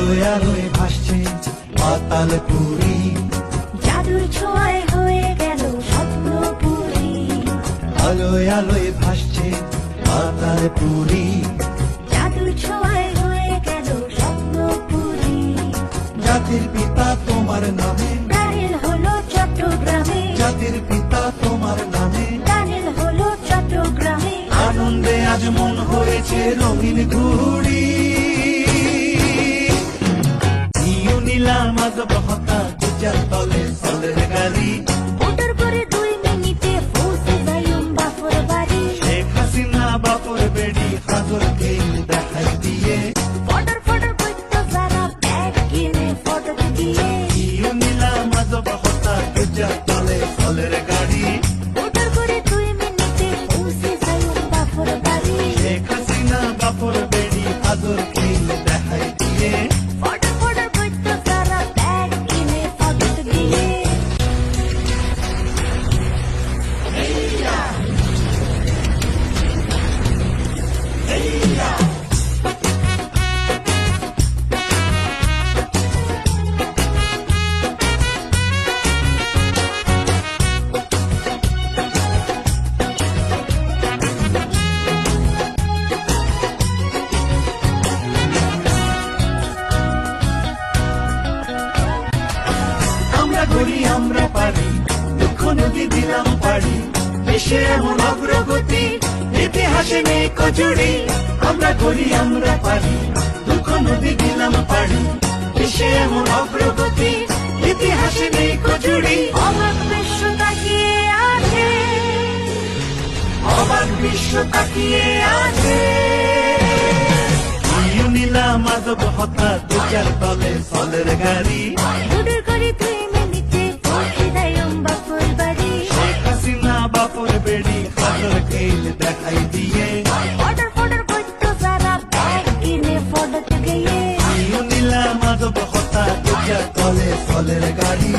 আলোয় আলোয় ভাসছে পাতালপুরি, জাদুর ছোঁয়ায় হয়ে গেল স্বপ্নপুরী। আলোয় আলোয় ভাসছে পাতালপুরি, জাদুর ছোঁয়ায় হয়ে গেল স্বপ্নপুরী। জাতির পিতা তোমার নামে, টানেল হলো চট্টগ্রামে, জাতির পিতা তোমার নামে, টানেল হলো চট্টগ্রামে। আনন্দে আজ মন হয়েছে রঙিন ঘুড়ি। নিউ নীলাম আজ বহতা গুজার তলে সলের গাড়ি, মোটর করে 2 মিনিটে পৌঁছে যাইম বাপর বাড়ি। শেখ হাসিনা বাপর বেড়ি হাজর খেল দেখাই দিয়ে, ফটর ফটর করতো যারা ব্যাগ কিনে ফটো দিয়ে। নিউ নীলাম আজ বহতা গুজার তলে সলের গাড়ি, মোটর করে 2 মিনিটে পৌঁছে যাইম বাপর বাড়ি। শেখ হাসিনা বাপর বেড়ি হাজর খেল দেখাই দিয়ে। ফটর ফটর করতো যারা ব্যাগ কিনে ফটো দিয়ে। আমরা করি আমরা পারি, দুঃখ নদী দিলাম পারি, দেশে এমন অগ্রগতি ইতিহাসে নেই কজুড়ি। আমরা করি আমরা পারি, দুঃখ নদী দিলাম পারি, দেশে এমন অগ্রগতি ইতিহাসে নেই কজুড়ি। অবাক বিশ্ব তাকিয়ে আছে, অবাক বিশ্ব তাকিয়ে আছে। নিউ নীলাম আজ বহতা দুচার তলে সলের গাড়ি, মোটর করে 2 মিনিটে পৌঁছে যাইম বাপর বাড়ি। শেখ হাসিনা বাপর বেড়ি হাজর খেল দেখাই দিয়ে। ফটর ফটর করতো যারা ব্যাগ কিনে ফটো দিয়ে। নিউ নীলাম আজ বহতা দুচার তলে সলের গাড়ি,